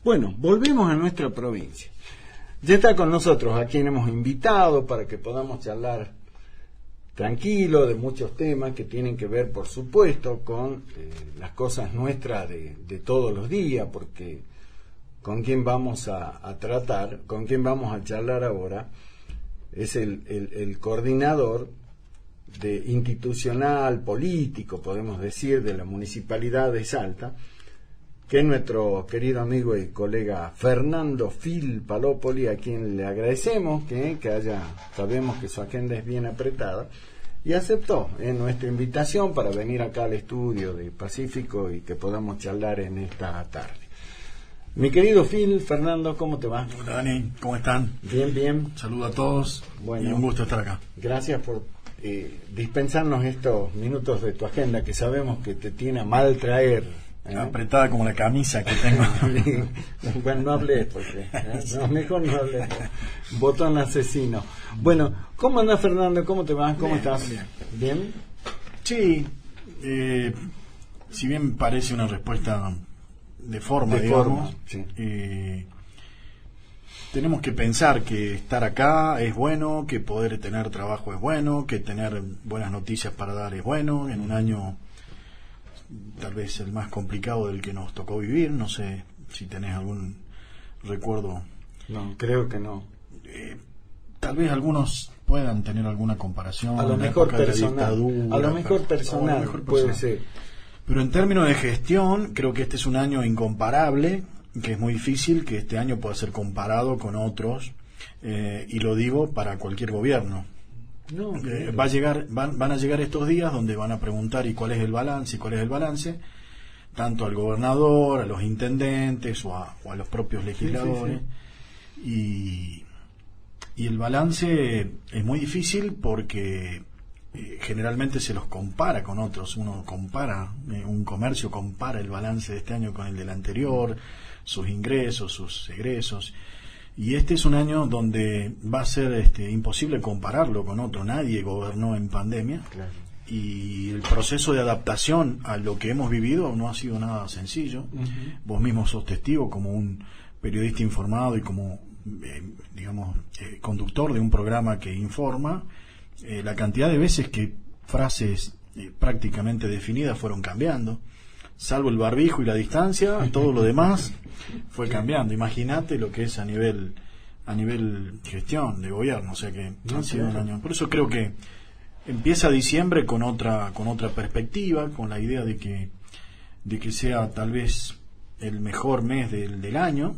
Bueno, volvemos a nuestra provincia. Ya está con nosotros a quien hemos invitado para que podamos charlar tranquilo de muchos temas que tienen que ver, por supuesto, con las cosas nuestras de todos los días, porque con quien vamos a tratar, con quien vamos a charlar ahora, es el coordinador institucional, político, podemos decir, de la Municipalidad de Salta, que es nuestro querido amigo y colega Fernando Phil Palopoli, a quien le agradecemos sabemos que su agenda es bien apretada, y aceptó nuestra invitación para venir acá al estudio de Pacífico y que podamos charlar en esta tarde. Mi querido Phil, Fernando, ¿cómo te va? Hola Dani, ¿cómo están? Bien, bien. Saludo a todos, bueno, y un gusto estar acá. Gracias por dispensarnos estos minutos de tu agenda que sabemos que te tiene a mal traer. Apretada como la camisa que tengo. Bueno, no hables porque no, mejor no hables. Botón asesino. Bueno, ¿cómo andas, Fernando? ¿Cómo te va? ¿Cómo estás? Bien. ¿Bien? Sí, si bien parece una respuesta de forma, digamos, sí. Tenemos que pensar que estar acá es bueno, que poder tener trabajo es bueno, que tener buenas noticias para dar es bueno, en un año tal vez el más complicado del que nos tocó vivir. No sé si tenés algún recuerdo. No, creo que no. Tal vez algunos puedan tener alguna comparación. A lo mejor personal. A lo mejor personal puede ser. Pero en términos de gestión, creo que este es un año incomparable, que es muy difícil que este año pueda ser comparado con otros, y lo digo para cualquier gobierno. No, van a llegar estos días donde van a preguntar ¿y cuál es el balance? Tanto al gobernador, a los intendentes o a los propios legisladores. Sí. Y el balance es muy difícil porque generalmente se los compara con otros. Uno compara, un comercio compara el balance de este año con el del anterior, sus ingresos, sus egresos. Y este es un año donde va a ser imposible compararlo con otro. Nadie gobernó en pandemia. Claro. Y el proceso de adaptación a lo que hemos vivido no ha sido nada sencillo. Uh-huh. Vos mismo sos testigo como un periodista informado y como, conductor de un programa que informa, la cantidad de veces que frases prácticamente definidas fueron cambiando. Salvo el barbijo y la distancia, todo lo demás fue cambiando. Imagínate lo que es a nivel gestión de gobierno, o sea que ha sido un año. Por eso creo que empieza diciembre con otra perspectiva, con la idea de que sea tal vez el mejor mes del año,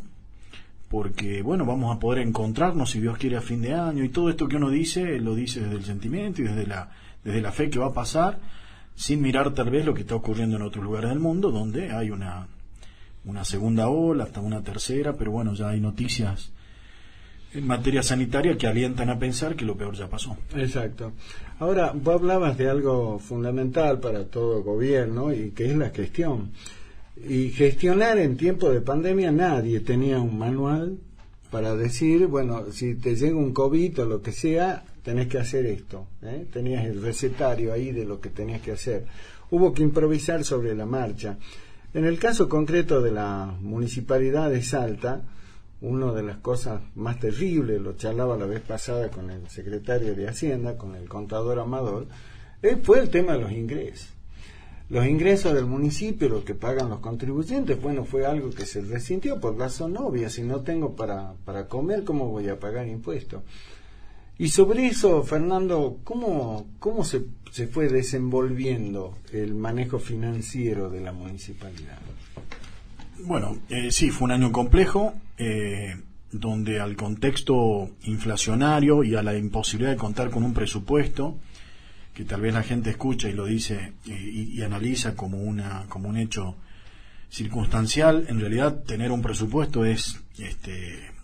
porque bueno, vamos a poder encontrarnos si Dios quiere a fin de año, y todo esto que uno dice, lo dice desde el sentimiento y desde la fe que va a pasar, sin mirar tal vez lo que está ocurriendo en otros lugares del mundo, donde hay una segunda ola, hasta una tercera, pero bueno, ya hay noticias en materia sanitaria que alientan a pensar que lo peor ya pasó. Exacto. Ahora, vos hablabas de algo fundamental para todo gobierno, y que es la gestión. Y gestionar en tiempo de pandemia, nadie tenía un manual para decir, bueno, si te llega un COVID o lo que sea, tenés que hacer esto, tenías el recetario ahí de lo que tenías que hacer. Hubo que improvisar sobre la marcha. En el caso concreto de la Municipalidad de Salta, una de las cosas más terribles, lo charlaba la vez pasada con el secretario de Hacienda, con el contador Amador, fue el tema de los ingresos. Los ingresos del municipio, lo que pagan los contribuyentes, bueno, fue algo que se resintió por razón obvia. Si no tengo para comer, ¿cómo voy a pagar impuestos? Y sobre eso, Fernando, ¿cómo se fue desenvolviendo el manejo financiero de la municipalidad? Bueno, sí, fue un año complejo, donde al contexto inflacionario y a la imposibilidad de contar con un presupuesto, que tal vez la gente escucha y lo dice y analiza como un hecho circunstancial, en realidad tener un presupuesto es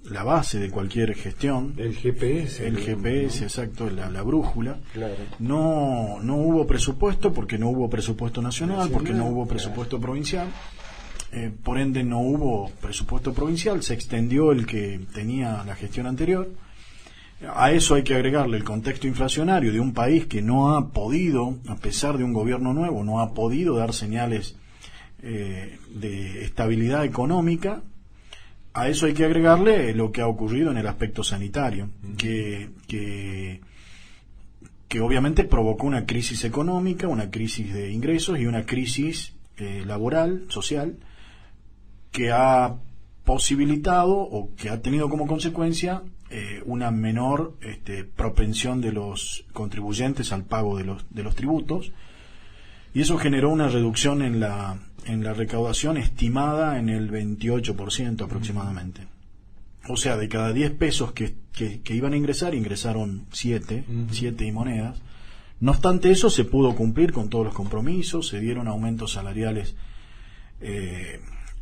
la base de cualquier gestión. El GPS, ¿no? Exacto, la brújula. Claro. No hubo presupuesto porque no hubo presupuesto nacional, porque no hubo presupuesto provincial. Por ende no hubo presupuesto provincial, se extendió el que tenía la gestión anterior. A eso hay que agregarle el contexto inflacionario de un país que no ha podido, a pesar de un gobierno nuevo, no ha podido dar señales de estabilidad económica, a eso hay que agregarle lo que ha ocurrido en el aspecto sanitario, que obviamente provocó una crisis económica, una crisis de ingresos y una crisis laboral, social, que ha posibilitado o que ha tenido como consecuencia una menor propensión de los contribuyentes al pago de los tributos, y eso generó una reducción en la recaudación estimada en el 28% aproximadamente. O sea, de cada 10 pesos que iban a ingresar, ingresaron 7 y monedas. No obstante eso, se pudo cumplir con todos los compromisos, se dieron aumentos salariales,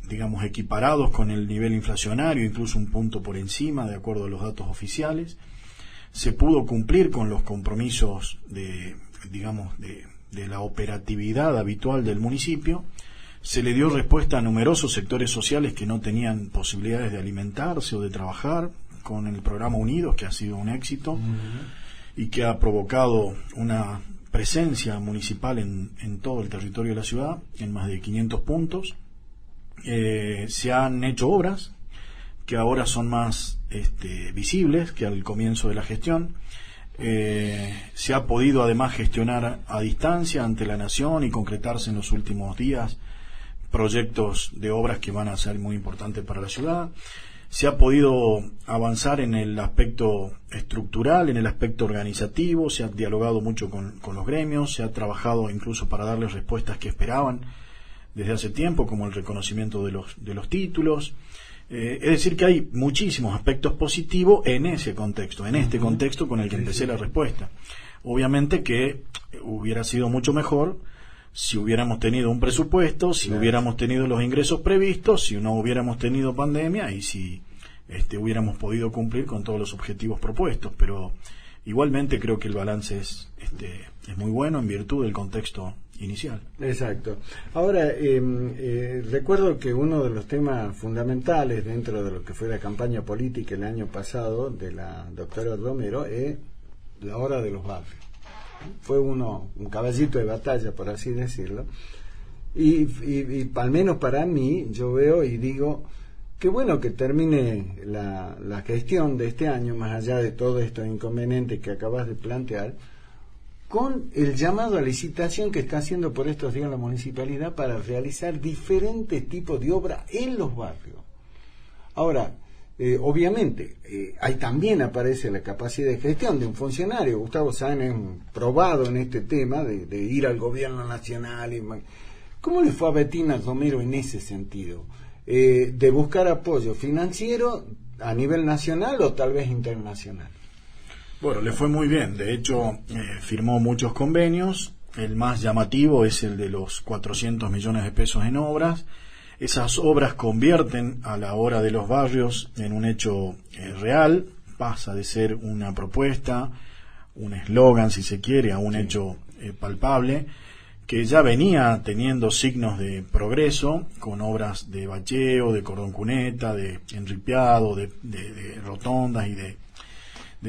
digamos, equiparados con el nivel inflacionario, incluso un punto por encima, de acuerdo a los datos oficiales. Se pudo cumplir con los compromisos de la operatividad habitual del municipio. Se le dio respuesta a numerosos sectores sociales que no tenían posibilidades de alimentarse o de trabajar, con el programa Unidos, que ha sido un éxito y que ha provocado una presencia municipal en todo el territorio de la ciudad, en más de 500 puntos. Se han hecho obras que ahora son más visibles que al comienzo de la gestión. Se ha podido además gestionar a distancia ante la nación y concretarse en los últimos días proyectos de obras que van a ser muy importantes para la ciudad. Se ha podido avanzar en el aspecto estructural, en el aspecto organizativo, se ha dialogado mucho con los gremios, se ha trabajado incluso para darles respuestas que esperaban desde hace tiempo, como el reconocimiento de los títulos. Es decir, que hay muchísimos aspectos positivos en ese contexto, en este contexto con el que empecé la respuesta. Obviamente que hubiera sido mucho mejor si hubiéramos tenido un presupuesto, si hubiéramos tenido los ingresos previstos, si no hubiéramos tenido pandemia y si hubiéramos podido cumplir con todos los objetivos propuestos. Pero igualmente creo que el balance es muy bueno en virtud del contexto inicial. Exacto. Ahora, recuerdo que uno de los temas fundamentales dentro de lo que fue la campaña política el año pasado de la doctora Romero es la hora de los barrios. Fue un caballito de batalla, por así decirlo, y al menos para mí, yo veo y digo, qué bueno que termine la gestión de este año, más allá de todos estos inconvenientes que acabas de plantear, con el llamado a licitación que está haciendo por estos días la municipalidad para realizar diferentes tipos de obras en los barrios. Ahora, obviamente, ahí también aparece la capacidad de gestión de un funcionario. Gustavo Sáenz es probado en este tema de ir al gobierno nacional. ¿Cómo le fue a Bettina Romero en ese sentido? De buscar apoyo financiero a nivel nacional o tal vez internacional. Bueno, le fue muy bien. De hecho, firmó muchos convenios. El más llamativo es el de los 400 millones de pesos en obras. Esas obras convierten a la hora de los barrios en un hecho real, pasa de ser una propuesta, un eslogan si se quiere, a un hecho palpable, que ya venía teniendo signos de progreso, con obras de bacheo, de cordón cuneta, de enripiado, de rotondas y de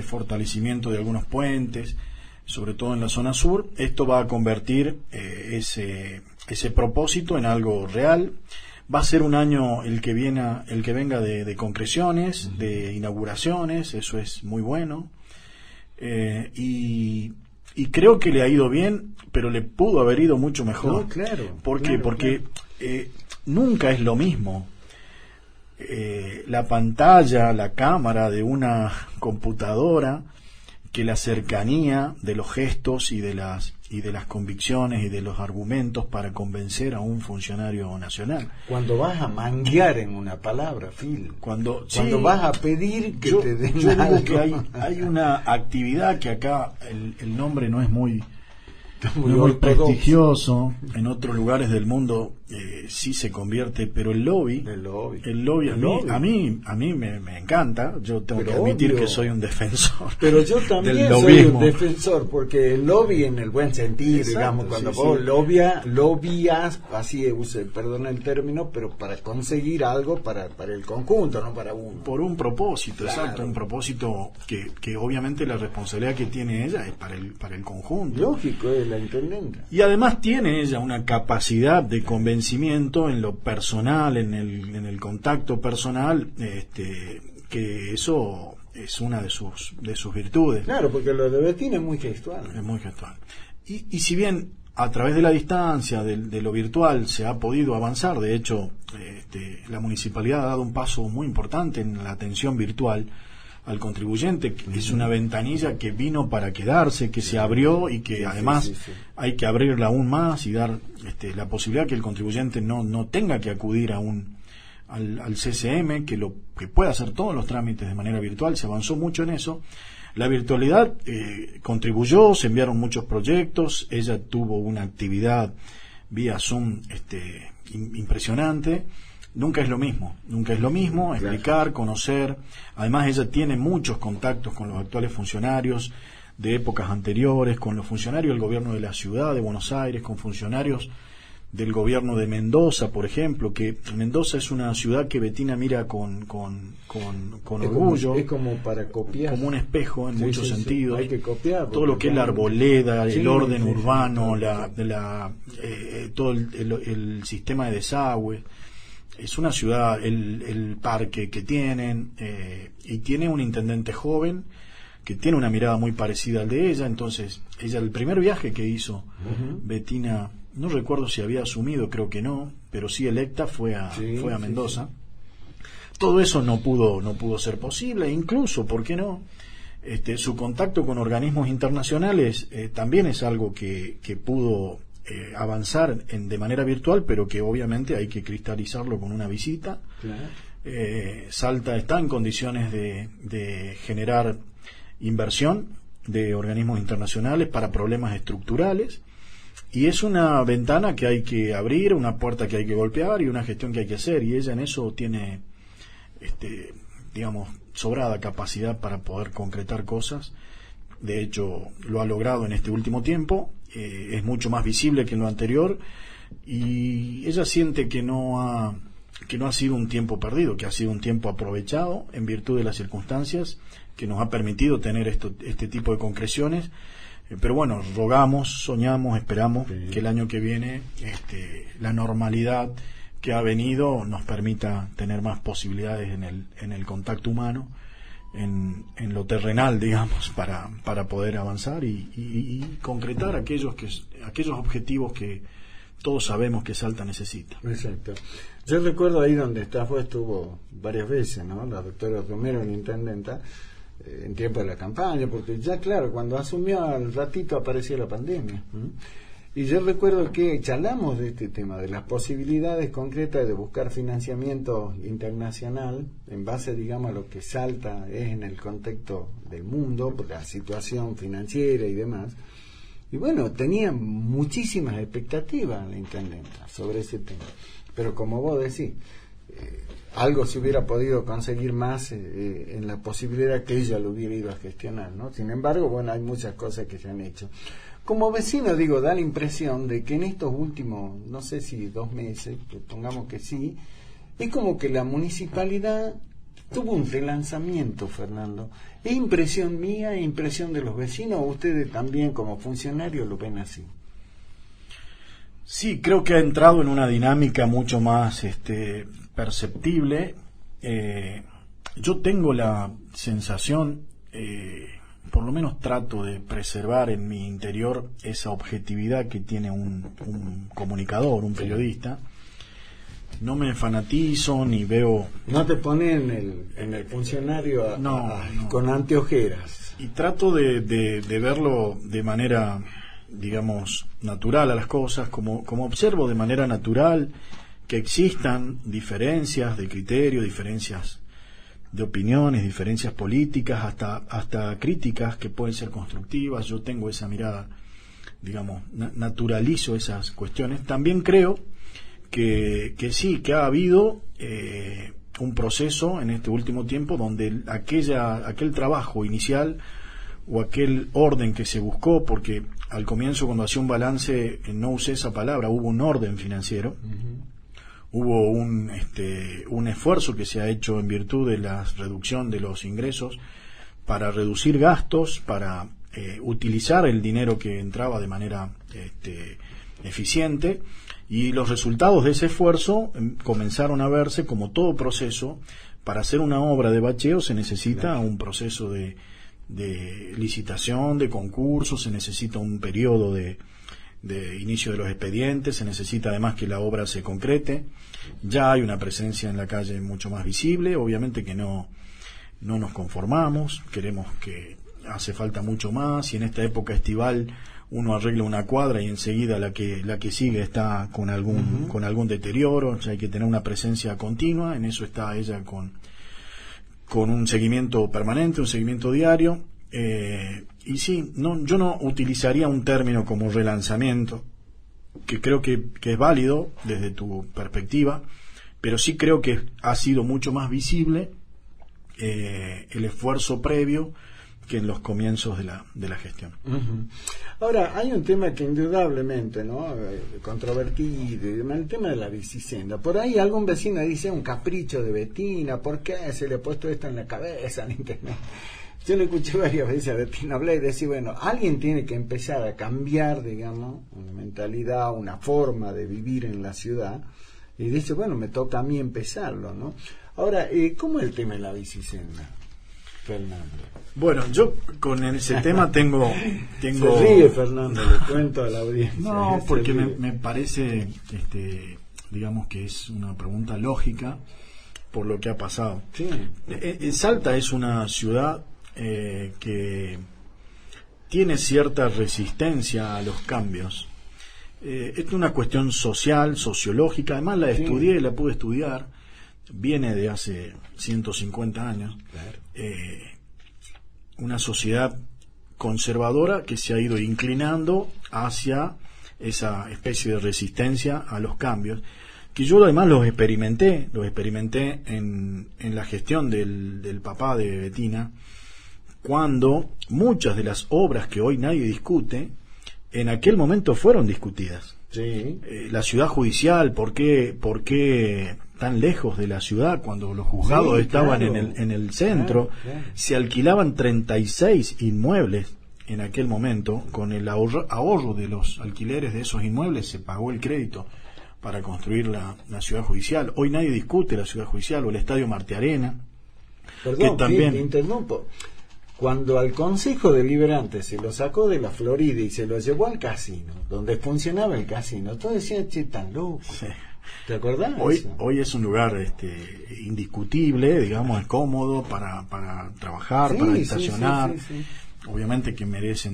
fortalecimiento de algunos puentes, sobre todo en la zona sur. Esto va a convertir ese propósito en algo real. Va a ser un año el que venga de concreciones, de inauguraciones, eso es muy bueno. Y creo que le ha ido bien, pero le pudo haber ido mucho mejor. No, claro. ¿Por qué? Porque nunca es lo mismo la pantalla, la cámara de una computadora que la cercanía de los gestos y de las convicciones y de los argumentos para convencer a un funcionario nacional. Cuando vas a manguear en una palabra, Phil, cuando vas a pedir que te den yo algo. Digo que hay una actividad que acá el nombre no es muy prestigioso, en otros lugares del mundo sí se convierte, pero el lobby a mí me encanta. Yo tengo que admitir que soy un defensor, pero yo también del soy lobbyismo. un defensor, porque el lobby en el buen sentido, exacto, digamos, cuando vos lobbias, así perdona el término, pero para conseguir algo para el conjunto, no para uno, por un propósito, claro. Exacto, un propósito que obviamente la responsabilidad que tiene ella es para el conjunto. Lógico, es la intendenta. Y además tiene ella una capacidad de convencer convencimiento en lo personal, en el contacto personal, que eso es una de sus virtudes. Claro, porque lo de Bettina es muy gestual. Es muy gestual. Y si bien a través de la distancia, de lo virtual, se ha podido avanzar, de hecho, la municipalidad ha dado un paso muy importante en la atención virtual al contribuyente, que es una ventanilla que vino para quedarse, que se abrió y que además hay que abrirla aún más y dar la posibilidad que el contribuyente no tenga que acudir al CCM, que pueda hacer todos los trámites de manera virtual. Se avanzó mucho en eso. La virtualidad contribuyó, se enviaron muchos proyectos, ella tuvo una actividad vía Zoom impresionante. Nunca es lo mismo explicar, conocer. Además, ella tiene muchos contactos con los actuales funcionarios de épocas anteriores, con los funcionarios del gobierno de la ciudad de Buenos Aires, con funcionarios del gobierno de Mendoza, por ejemplo, que Mendoza es una ciudad que Bettina mira con orgullo. Es como para copiar. Como un espejo en muchos sentidos. Hay que copiar. Todo lo que es la arboleda, el orden urbano, todo el sistema de desagüe. Es una ciudad, el parque que tienen, y tiene un intendente joven que tiene una mirada muy parecida al de ella. Entonces, el primer viaje que hizo Bettina, no recuerdo si había asumido, creo que no, pero sí electa, fue a Mendoza. Todo eso no pudo ser posible, incluso, ¿por qué no? Su contacto con organismos internacionales también es algo que pudo avanzar de manera virtual, pero que obviamente hay que cristalizarlo con una visita. Claro. Salta está en condiciones de generar inversión de organismos internacionales para problemas estructurales, y es una ventana que hay que abrir, una puerta que hay que golpear y una gestión que hay que hacer, y ella en eso tiene sobrada capacidad para poder concretar cosas. De hecho, lo ha logrado en este último tiempo. Es mucho más visible que en lo anterior, y ella siente que no ha sido un tiempo perdido, que ha sido un tiempo aprovechado en virtud de las circunstancias que nos ha permitido tener este tipo de concreciones. Pero bueno, rogamos, soñamos, esperamos que el año que viene la normalidad que ha venido nos permita tener más posibilidades en el contacto humano, en lo terrenal, digamos, para poder avanzar y concretar aquellos objetivos que todos sabemos que Salta necesita. Exacto. Yo recuerdo ahí donde estuvo varias veces, ¿no? La doctora Romero, la intendenta, en tiempo de la campaña, porque ya claro, cuando asumió al ratito apareció la pandemia. Y yo recuerdo que charlamos de este tema, de las posibilidades concretas de buscar financiamiento internacional en base, digamos, a lo que Salta es en el contexto del mundo, por la situación financiera y demás. Y bueno, tenía muchísimas expectativas la intendenta sobre ese tema. Pero como vos decís, algo se hubiera podido conseguir más en la posibilidad que ella lo hubiera ido a gestionar, ¿no? Sin embargo, bueno, hay muchas cosas que se han hecho. Como vecino, da la impresión de que en estos últimos, no sé si 2 meses, pongamos que sí, es como que la municipalidad tuvo un relanzamiento, Fernando. ¿Es impresión mía, es impresión de los vecinos, o ustedes también como funcionarios lo ven así? Sí, creo que ha entrado en una dinámica mucho más perceptible. Yo tengo la sensación, por lo menos trato de preservar en mi interior esa objetividad que tiene un comunicador, un periodista. No me fanatizo ni veo... No te pone en el funcionario con anteojeras. Y trato de verlo de manera, digamos, natural a las cosas, como observo de manera natural que existan diferencias de criterio, diferencias de opiniones, diferencias políticas, hasta críticas que pueden ser constructivas. Yo tengo esa mirada, digamos, naturalizo esas cuestiones. También creo que sí, que ha habido un proceso en este último tiempo donde aquel trabajo inicial o aquel orden que se buscó, porque al comienzo, cuando hacía un balance, no usé esa palabra, hubo un orden financiero. Hubo un esfuerzo que se ha hecho en virtud de la reducción de los ingresos para reducir gastos, para utilizar el dinero que entraba de manera eficiente, y los resultados de ese esfuerzo comenzaron a verse. Como todo proceso. Para hacer una obra de bacheo se necesita un proceso de licitación, de concurso, se necesita un periodo de inicio de los expedientes, se necesita además que la obra se concrete. Ya hay una presencia en la calle mucho más visible, obviamente que no nos conformamos, queremos que hace falta mucho más, y en esta época estival uno arregla una cuadra y enseguida la que sigue está con algún deterioro. O sea, hay que tener una presencia continua. En eso está ella con un seguimiento permanente, un seguimiento diario. Y sí, yo no utilizaría un término como relanzamiento, que creo que es válido desde tu perspectiva, pero sí creo que ha sido mucho más visible el esfuerzo previo que en los comienzos de la gestión. Ahora, hay un tema que indudablemente, ¿no?, controvertido, el tema de la bicicenda. Por ahí algún vecino dice un capricho de Bettina, ¿por qué se le ha puesto esto en la cabeza en internet? Yo le escuché varias veces a Bettina hablar y decir, bueno, alguien tiene que empezar a cambiar, digamos, una mentalidad, una forma de vivir en la ciudad, y dice, bueno, me toca a mí empezarlo, ¿no? Ahora, ¿cómo es el tema de la bicicenda, Fernando? Bueno, yo con ese tema tengo... Se ríe, Fernando, le cuento a la audiencia. No, porque me parece, digamos que es una pregunta lógica por lo que ha pasado. Sí. Salta es una ciudad que tiene cierta resistencia a los cambios. Es una cuestión social, sociológica, además la estudié, la pude estudiar, viene de hace 150 años. Claro. Una sociedad conservadora que se ha ido inclinando hacia esa especie de resistencia a los cambios, que yo además los experimenté en la gestión del papá de Bettina, cuando muchas de las obras que hoy nadie discute, en aquel momento fueron discutidas. Sí. La ciudad judicial, ¿por qué tan lejos de la ciudad cuando los juzgados estaban en el centro? Claro. Se alquilaban 36 inmuebles en aquel momento. Con el ahorro de los alquileres de esos inmuebles se pagó el crédito para construir la ciudad judicial. Hoy nadie discute la ciudad judicial o el Estadio Marte Arena. Perdón, que también... te interrumpo. Cuando al Consejo Deliberante se lo sacó de la Florida y se lo llevó al casino, donde funcionaba el casino, todos decían, che, tan loco. Sí. ¿Te acordás? Hoy es un lugar indiscutible, digamos, es cómodo para trabajar, para estacionar. Sí. Obviamente que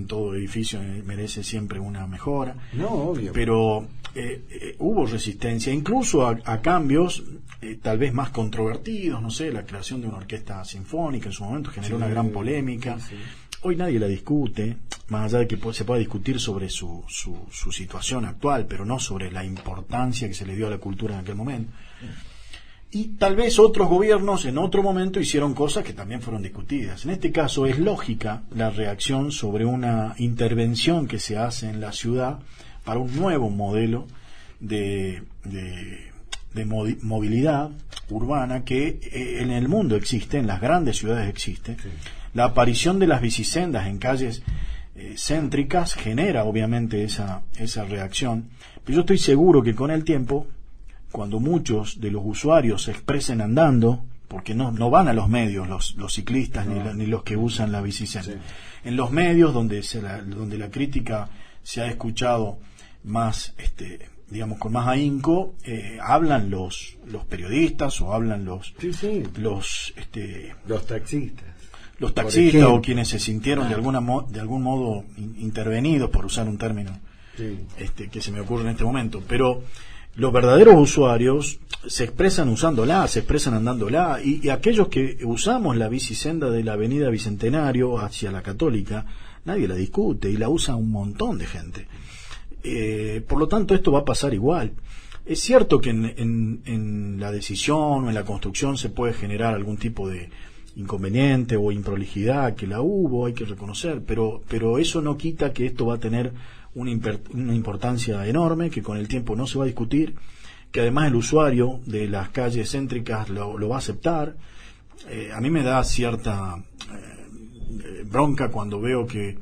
todo edificio merece siempre una mejora. No, obvio. Pero hubo resistencia, incluso a cambios tal vez más controvertidos, no sé, la creación de una orquesta sinfónica en su momento generó una gran polémica. Sí. Hoy nadie la discute, más allá de que se pueda discutir sobre su situación actual, pero no sobre la importancia que se le dio a la cultura en aquel momento. Y tal vez otros gobiernos en otro momento hicieron cosas que también fueron discutidas. En este caso es lógica la reacción sobre una intervención que se hace en la ciudad para un nuevo modelo de movilidad urbana que en el mundo existe, en las grandes ciudades existe. Sí. La aparición de las bicisendas en calles céntricas genera obviamente esa reacción, pero yo estoy seguro que con el tiempo, cuando muchos de los usuarios se expresen andando, porque no van a los medios los ciclistas ni los que usan la bicicenda, sí. En los medios donde la crítica se ha escuchado más, digamos, con más ahínco, hablan los periodistas o hablan los taxistas o quienes se sintieron de algún modo intervenidos, por usar un término que se me ocurre en este momento. Pero los verdaderos usuarios se expresan usándola, se expresan andándola, y aquellos que usamos la bicisenda de la Avenida Bicentenario hacia la Católica, nadie la discute y la usa un montón de gente. Por lo tanto, esto va a pasar igual. Es cierto que en la decisión o en la construcción se puede generar algún tipo de inconveniente o improlijidad, que la hubo, hay que reconocer, pero eso no quita que esto va a tener una importancia enorme, que con el tiempo no se va a discutir, que además el usuario de las calles céntricas lo va a aceptar. A mí me da cierta bronca cuando veo que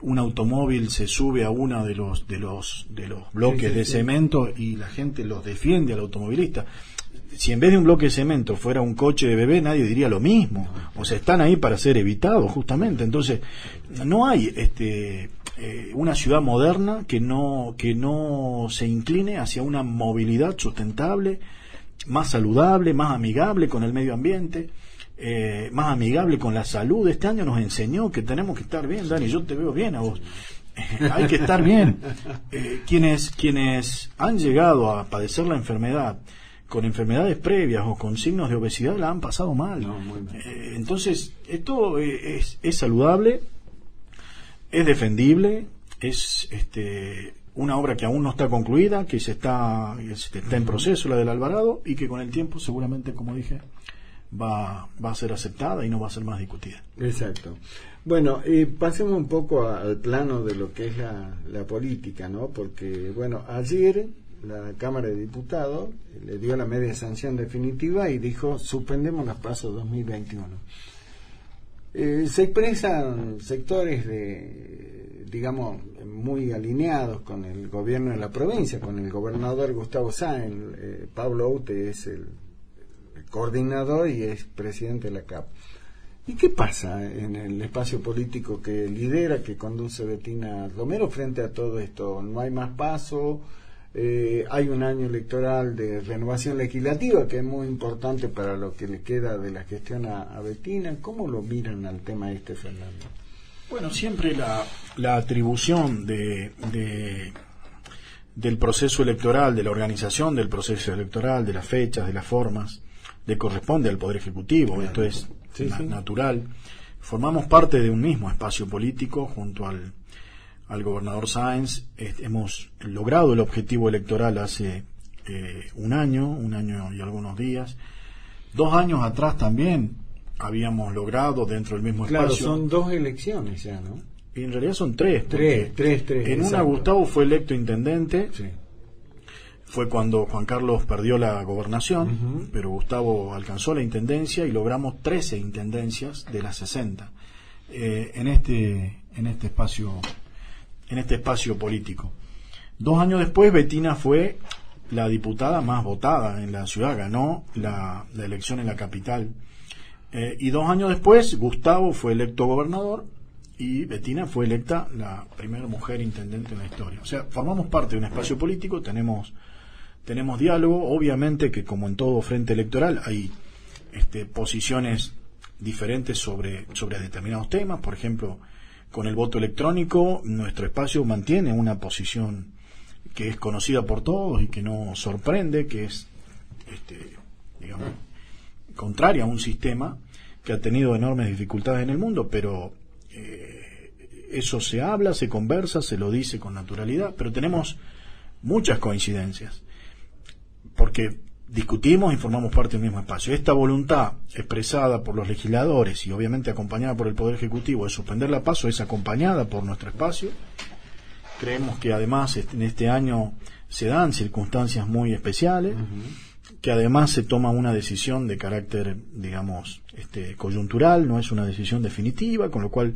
un automóvil se sube a uno de los bloques de cemento y la gente los defiende al automovilista. Si en vez de un bloque de cemento fuera un coche de bebé, nadie diría lo mismo. O sea, están ahí para ser evitados, justamente. Entonces, no hay una ciudad moderna que no se incline hacia una movilidad sustentable, más saludable, más amigable con el medio ambiente, más amigable con la salud. Este año nos enseñó que tenemos que estar bien. Dani, yo te veo bien a vos. Hay que estar bien. Quienes han llegado a padecer la enfermedad con enfermedades previas o con signos de obesidad la han pasado mal. Entonces, esto es saludable, es defendible, es una obra que aún no está concluida, que está en proceso, la del Alvarado, y que con el tiempo seguramente, como dije, va a ser aceptada y no va a ser más discutida. Exacto. Bueno, pasemos un poco al plano de lo que es la política, ¿no? Porque, bueno, ayer la Cámara de Diputados le dio la media sanción definitiva y dijo: suspendemos las PASO 2021. Se expresan sectores digamos, muy alineados con el gobierno de la provincia, con el gobernador Gustavo Sáenz. Pablo Ute es el coordinador y es presidente de la CAP. ¿Y qué pasa en el espacio político que lidera, que conduce Bettina Romero frente a todo esto? ¿No hay más PASO? Hay un año electoral de renovación legislativa que es muy importante para lo que le queda de la gestión a Bettina. ¿Cómo lo miran al tema Fernando? Bueno, siempre la atribución del proceso electoral, de la organización del proceso electoral, de las fechas, de las formas, le corresponde al Poder Ejecutivo. Claro. Esto es natural. Formamos parte de un mismo espacio político junto al gobernador Sáenz. Hemos logrado el objetivo electoral hace un año y algunos días. 2 años atrás también habíamos logrado dentro del mismo espacio. Claro, son 2 elecciones ya, ¿no? Y en realidad son 3. Tres. En exacto. Una Gustavo fue electo intendente. Sí. Fue cuando Juan Carlos perdió la gobernación, pero Gustavo alcanzó la intendencia y logramos 13 intendencias de las 60 en este espacio político. 2 años después, Bettina fue la diputada más votada en la ciudad, ganó la elección en la capital. Y 2 años después, Gustavo fue electo gobernador y Bettina fue electa la primera mujer intendente en la historia. O sea, formamos parte de un espacio político, tenemos diálogo. Obviamente que, como en todo frente electoral, hay posiciones diferentes sobre determinados temas. Por ejemplo, con el voto electrónico, nuestro espacio mantiene una posición que es conocida por todos y que no sorprende, que es digamos, contraria a un sistema que ha tenido enormes dificultades en el mundo, pero eso se habla, se conversa, se lo dice con naturalidad, pero tenemos muchas coincidencias, porque discutimos y formamos parte del mismo espacio. Esta voluntad expresada por los legisladores y obviamente acompañada por el Poder Ejecutivo de suspender la PASO es acompañada por nuestro espacio. Creemos que además en este año se dan circunstancias muy especiales, que además se toma una decisión de carácter, digamos, coyuntural, no es una decisión definitiva, con lo cual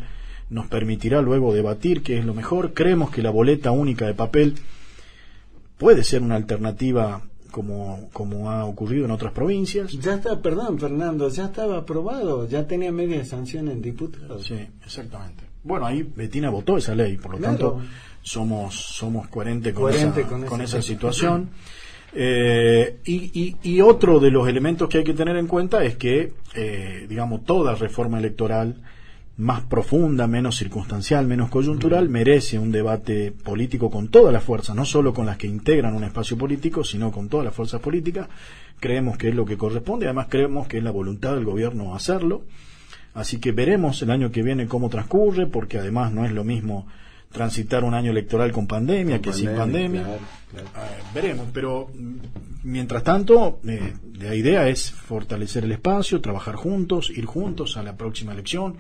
nos permitirá luego debatir qué es lo mejor. Creemos que la boleta única de papel puede ser una alternativa, como ha ocurrido en otras provincias. Ya está, perdón, Fernando, ya estaba aprobado, ya tenía media sanción en diputados. Sí, exactamente. Bueno, ahí Bettina votó esa ley, por lo tanto somos coherentes con esa situación. Y otro de los elementos que hay que tener en cuenta es que, digamos, toda reforma electoral más profunda, menos circunstancial, menos coyuntural, merece un debate político con todas las fuerzas, no solo con las que integran un espacio político, sino con todas las fuerzas políticas. Creemos que es lo que corresponde, además creemos que es la voluntad del gobierno hacerlo, así que veremos el año que viene cómo transcurre, porque además no es lo mismo transitar un año electoral con pandemia que sin pandemia. Claro. Veremos, pero mientras tanto la idea es fortalecer el espacio, trabajar juntos, ir juntos a la próxima elección,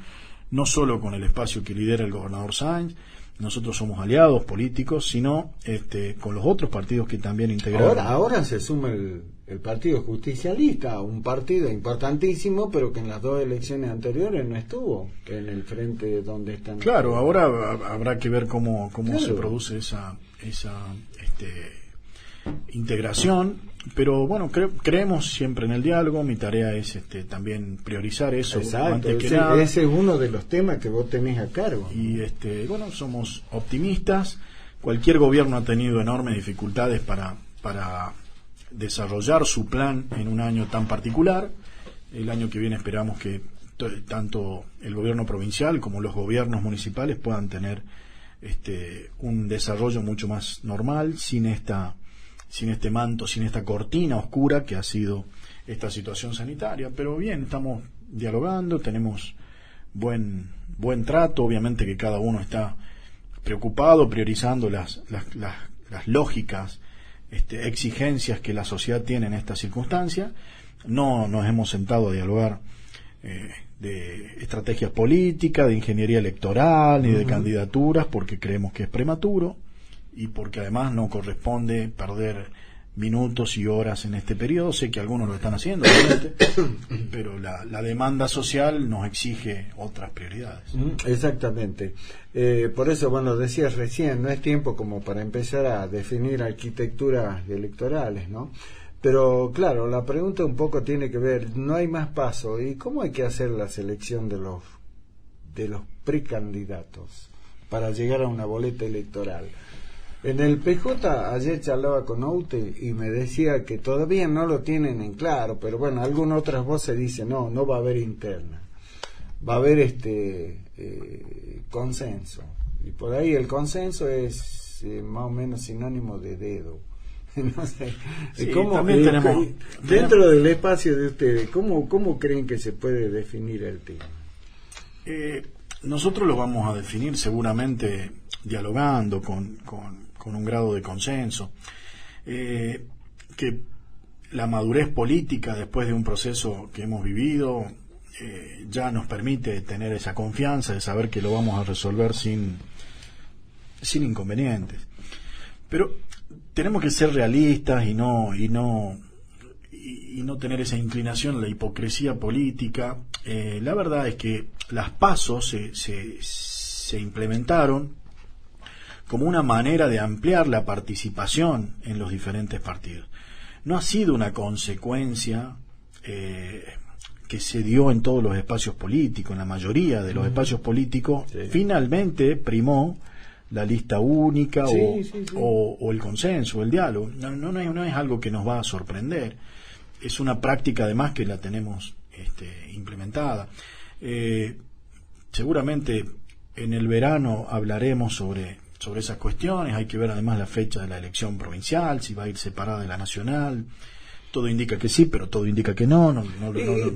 no solo con el espacio que lidera el gobernador Sáenz, nosotros somos aliados políticos, sino con los otros partidos que también integraron. Ahora se suma el Partido Justicialista, un partido importantísimo, pero que en las dos elecciones anteriores no estuvo en el frente donde están. Claro, ahora habrá que ver cómo claro. se produce esa integración, pero bueno, creemos siempre en el diálogo. Mi tarea es también priorizar eso. Exacto, antes que nada. Ese es uno de los temas que vos tenés a cargo. Y bueno, somos optimistas. Cualquier gobierno ha tenido enormes dificultades para desarrollar su plan en un año tan particular. El año que viene esperamos que tanto el gobierno provincial como los gobiernos municipales puedan tener un desarrollo mucho más normal, sin este manto, sin esta cortina oscura que ha sido esta situación sanitaria. Pero bien, estamos dialogando, tenemos buen trato. Obviamente que cada uno está preocupado, priorizando las lógicas exigencias que la sociedad tiene en esta circunstancia. No nos hemos sentado a dialogar de estrategias políticas, de ingeniería electoral, ni de candidaturas, porque creemos que es prematuro y porque además no corresponde perder minutos y horas en este periodo. Sé que algunos lo están haciendo, obviamente, pero la demanda social nos exige otras prioridades. Exactamente. Por eso, bueno, decías recién, no es tiempo como para empezar a definir arquitecturas electorales, ¿no? Pero claro, la pregunta un poco tiene que ver, no hay más paso, ¿y cómo hay que hacer la selección de los precandidatos para llegar a una boleta electoral? En el PJ ayer charlaba con Oute y me decía que todavía no lo tienen en claro, pero bueno, algunas otras voces dicen no va a haber interna, va a haber consenso, y por ahí el consenso es más o menos sinónimo de dedo. No sé. Sí, ¿Cómo, también tenemos dentro del espacio de ustedes, ¿cómo creen que se puede definir el tema? Nosotros lo vamos a definir seguramente dialogando con un grado de consenso, que la madurez política después de un proceso que hemos vivido ya nos permite tener esa confianza de saber que lo vamos a resolver sin inconvenientes. Pero tenemos que ser realistas y no tener esa inclinación a la hipocresía política. La verdad es que las PASO se implementaron como una manera de ampliar la participación en los diferentes partidos. No ha sido una consecuencia que se dio en todos los espacios políticos. En la mayoría de los espacios políticos finalmente primó la lista única o el consenso, el diálogo. No es algo que nos va a sorprender. Es una práctica además que la tenemos implementada. Seguramente en el verano hablaremos sobre esas cuestiones. Hay que ver además la fecha de la elección provincial, si va a ir separada de la nacional. Todo indica que sí, pero todo indica que no.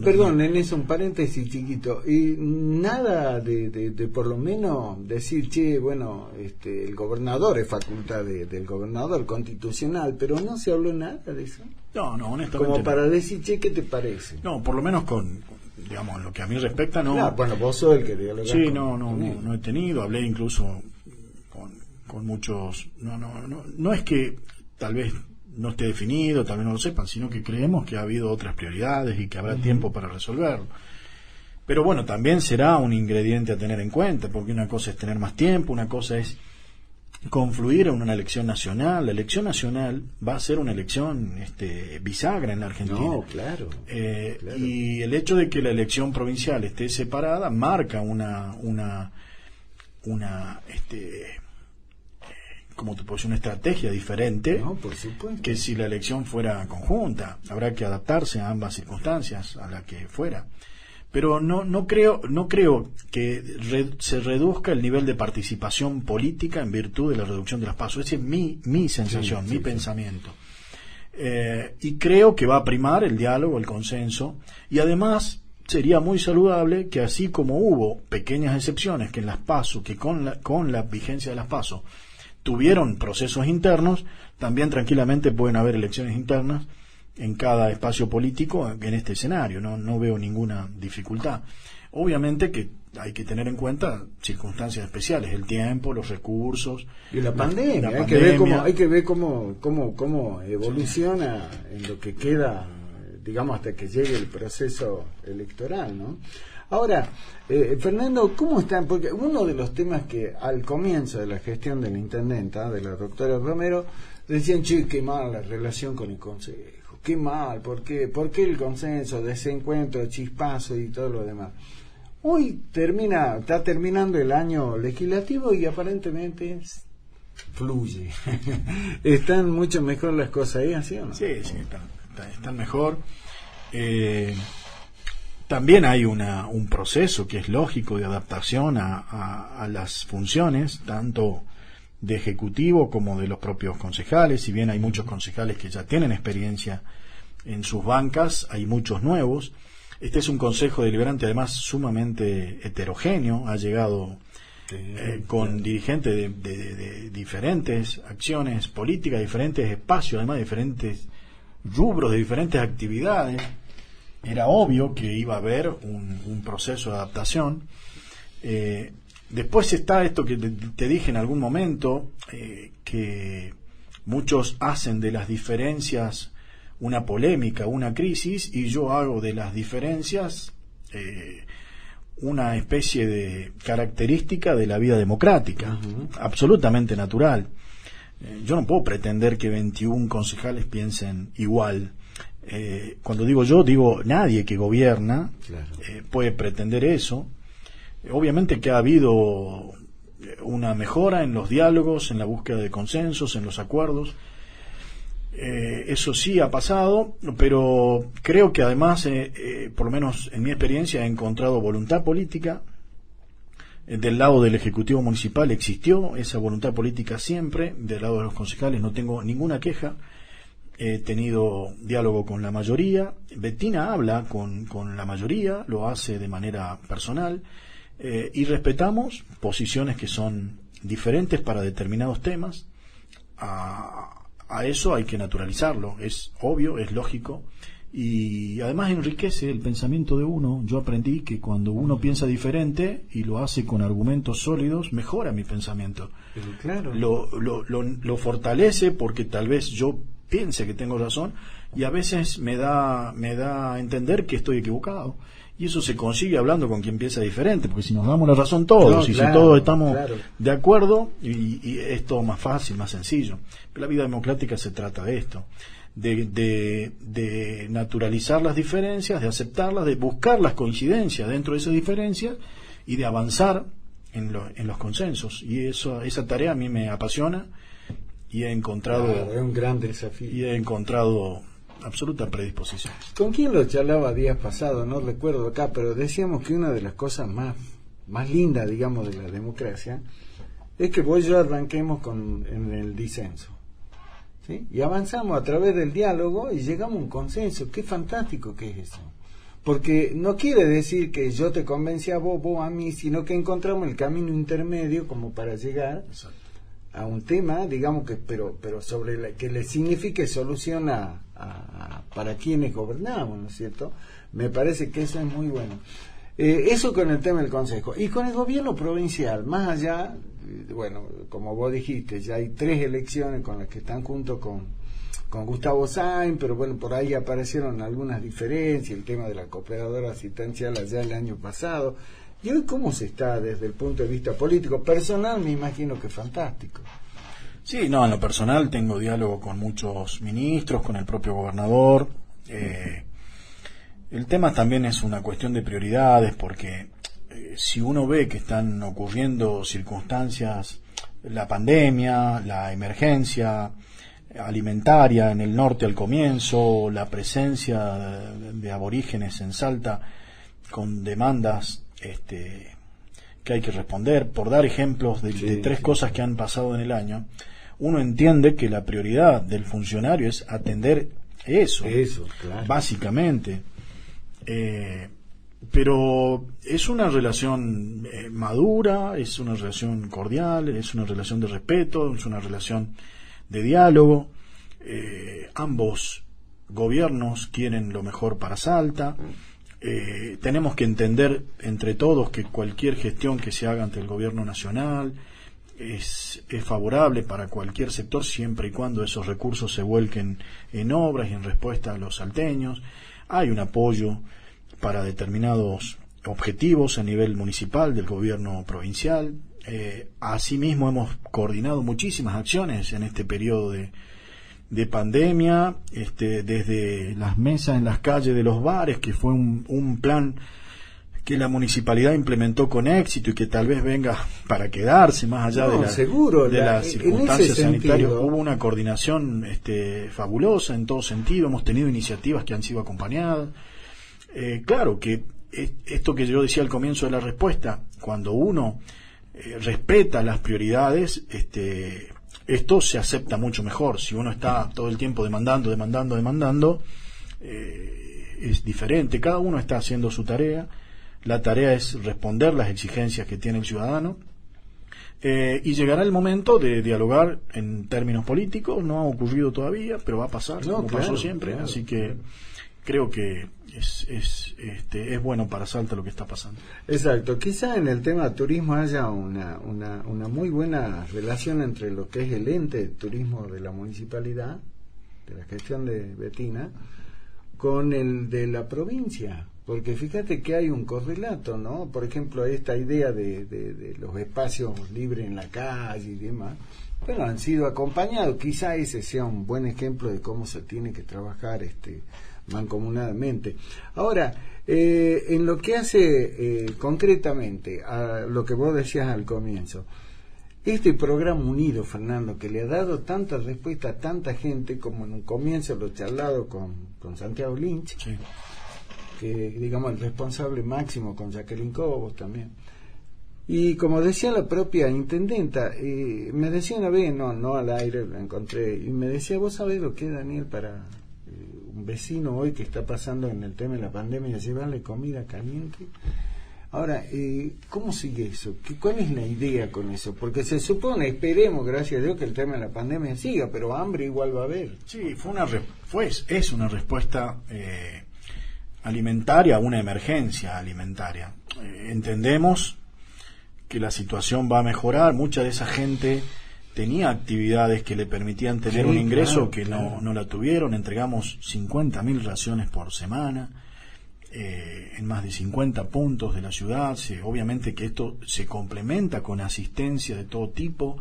Perdón, en eso un paréntesis chiquito. Y nada de por lo menos decir, el gobernador es facultad del gobernador constitucional, pero no se habló nada de eso. No, honestamente. Como para decir, ¿qué te parece? No, por lo menos digamos, lo que a mí respecta, no. Claro, bueno, vos sos el que dialoga. Sí, no he tenido. Hablé incluso con muchos. No es que tal vez no esté definido, tal vez no lo sepan, sino que creemos que ha habido otras prioridades y que habrá tiempo para resolverlo. Pero bueno, también será un ingrediente a tener en cuenta, porque una cosa es tener más tiempo, una cosa es confluir en una elección nacional. La elección nacional va a ser una elección bisagra en la Argentina. No, claro. Y el hecho de que la elección provincial esté separada marca una como te puedo decir, una estrategia diferente. No, por supuesto. Que si la elección fuera conjunta. Habrá que adaptarse a ambas circunstancias, a la que fuera. Pero no creo que se reduzca el nivel de participación política en virtud de la reducción de las PASO. Esa es mi sensación, mi pensamiento. Y creo que va a primar el diálogo, el consenso, y además sería muy saludable que, así como hubo pequeñas excepciones que en las PASO, que con la vigencia de las PASO tuvieron procesos internos, también tranquilamente pueden haber elecciones internas en cada espacio político en este escenario. No veo ninguna dificultad. Obviamente que hay que tener en cuenta circunstancias especiales, el tiempo, los recursos y la pandemia. la Hay que ver cómo evoluciona en lo que queda, digamos, hasta que llegue el proceso electoral, ¿no? Ahora, Fernando, ¿cómo están? Porque uno de los temas que al comienzo de la gestión de la intendenta, de la doctora Romero, decían, che, qué mal la relación con el Consejo, qué mal, ¿por qué el consenso, desencuentro, chispazo y todo lo demás? Hoy está terminando el año legislativo y aparentemente fluye. ¿Están mucho mejor las cosas ahí, así o no? Sí, están mejor. También hay un proceso que es lógico de adaptación a las funciones, tanto de ejecutivo como de los propios concejales. Si bien hay muchos concejales que ya tienen experiencia en sus bancas, hay muchos nuevos. Este es un consejo deliberante además sumamente heterogéneo, ha llegado con dirigentes de diferentes acciones políticas, diferentes espacios, además diferentes rubros, de diferentes actividades. Era obvio que iba a haber un proceso de adaptación. Después está esto que te dije en algún momento, que muchos hacen de las diferencias una polémica, una crisis, y yo hago de las diferencias una especie de característica de la vida democrática, absolutamente natural. Yo no puedo pretender que 21 concejales piensen igual. Cuando digo yo, digo nadie que gobierna, claro, puede pretender eso. Obviamente que ha habido una mejora en los diálogos, en la búsqueda de consensos, en los acuerdos. Eso sí ha pasado, pero creo que además, por lo menos en mi experiencia, he encontrado voluntad política. Del lado del Ejecutivo Municipal existió esa voluntad política siempre. Del lado de los concejales no tengo ninguna queja. He tenido diálogo con la mayoría. Bettina habla con la mayoría, lo hace de manera personal, y respetamos posiciones que son diferentes para determinados temas. A eso hay que naturalizarlo, es obvio, es lógico, y además enriquece el pensamiento de uno. Yo aprendí que cuando uno piensa diferente y lo hace con argumentos sólidos, mejora mi pensamiento. Pero claro, lo fortalece, porque tal vez yo piense que tengo razón y a veces me da a entender que estoy equivocado, y eso se consigue hablando con quien piensa diferente, porque si nos damos la razón todos, y si todos estamos de acuerdo, y es todo más fácil, más sencillo. Pero la vida democrática se trata de esto, de naturalizar las diferencias, de aceptarlas, de buscar las coincidencias dentro de esas diferencias y de avanzar en los consensos. Y esa tarea a mí me apasiona, y he encontrado es un gran desafío, y he encontrado absoluta predisposición. ¿Con quién lo charlaba días pasados? No recuerdo acá, pero decíamos que una de las cosas más lindas, digamos, de la democracia es que vos y yo arranquemos en el disenso, ¿sí? Y avanzamos a través del diálogo y llegamos a un consenso. Qué fantástico que es eso, porque no quiere decir que yo te convencí a vos a mí, sino que encontramos el camino intermedio como para llegar a un tema, digamos, que pero sobre que le signifique solución para quienes gobernamos, ¿no es cierto? Me parece que eso es muy bueno. Eso con el tema del Consejo. Y con el gobierno provincial, más allá, bueno, como vos dijiste, ya hay 3 elecciones con las que están junto con Gustavo Sainz, pero bueno, por ahí aparecieron algunas diferencias, el tema de la cooperadora asistencial allá el año pasado. ¿Y hoy cómo se está desde el punto de vista político? Personal me imagino que fantástico. Sí, no, en lo personal tengo diálogo con muchos ministros, con el propio gobernador. El tema también es una cuestión de prioridades, porque si uno ve que están ocurriendo circunstancias, la pandemia, la emergencia alimentaria en el norte al comienzo, la presencia de aborígenes en Salta con demandas que hay que responder, por dar ejemplos de 3 cosas que han pasado en el año, uno entiende que la prioridad del funcionario es atender eso claro, básicamente. Pero es una relación madura, es una relación cordial, es una relación de respeto, es una relación de diálogo. Ambos gobiernos quieren lo mejor para Salta. tenemos que entender entre todos que cualquier gestión que se haga ante el gobierno nacional es favorable para cualquier sector, siempre y cuando esos recursos se vuelquen en obras y en respuesta a los salteños. Hay un apoyo para determinados objetivos a nivel municipal del gobierno provincial. Asimismo hemos coordinado muchísimas acciones en este periodo de pandemia, desde las mesas en las calles de los bares, que fue un plan que la municipalidad implementó con éxito y que tal vez venga para quedarse más allá de las circunstancias sanitarias. Hubo una coordinación fabulosa en todo sentido, hemos tenido iniciativas que han sido acompañadas. Claro que esto que yo decía al comienzo de la respuesta, cuando uno respeta las prioridades, esto se acepta mucho mejor. Si uno está todo el tiempo demandando, es diferente. Cada uno está haciendo su tarea. La tarea es responder las exigencias que tiene el ciudadano, y llegará el momento de dialogar en términos políticos. No ha ocurrido todavía, pero va a pasar, como pasó siempre. Claro, así que creo que es bueno para Salta lo que está pasando. Exacto. Quizá en el tema turismo haya una muy buena relación entre lo que es el ente de turismo de la municipalidad, de la gestión de Betina, con el de la provincia. Porque fíjate que hay un correlato, ¿no? Por ejemplo, esta idea de los espacios libres en la calle y demás, bueno, han sido acompañados. Quizá ese sea un buen ejemplo de cómo se tiene que trabajar mancomunadamente. Ahora, en lo que hace concretamente a lo que vos decías al comienzo, este programa unido, Fernando, que le ha dado tanta respuesta a tanta gente, como en un comienzo lo charlado con Santiago Lynch, sí, que digamos el responsable máximo, con Jacqueline Cobos también, y como decía la propia intendenta, me decía una vez, no al aire, la encontré, y me decía: vos sabés lo que es, Daniel, para un vecino hoy que está pasando en el tema de la pandemia, llevarle comida caliente. Ahora, ¿cómo sigue eso? ¿Cuál es la idea con eso? Porque se supone, esperemos, gracias a Dios, que el tema de la pandemia siga, pero hambre igual va a haber. Sí, es una respuesta alimentaria a una emergencia alimentaria. Entendemos que la situación va a mejorar. Mucha de esa gente tenía actividades que le permitían tener un ingreso, claro. No la tuvieron. Entregamos 50.000 raciones por semana en más de 50 puntos de la ciudad. Obviamente que esto se complementa con asistencia de todo tipo,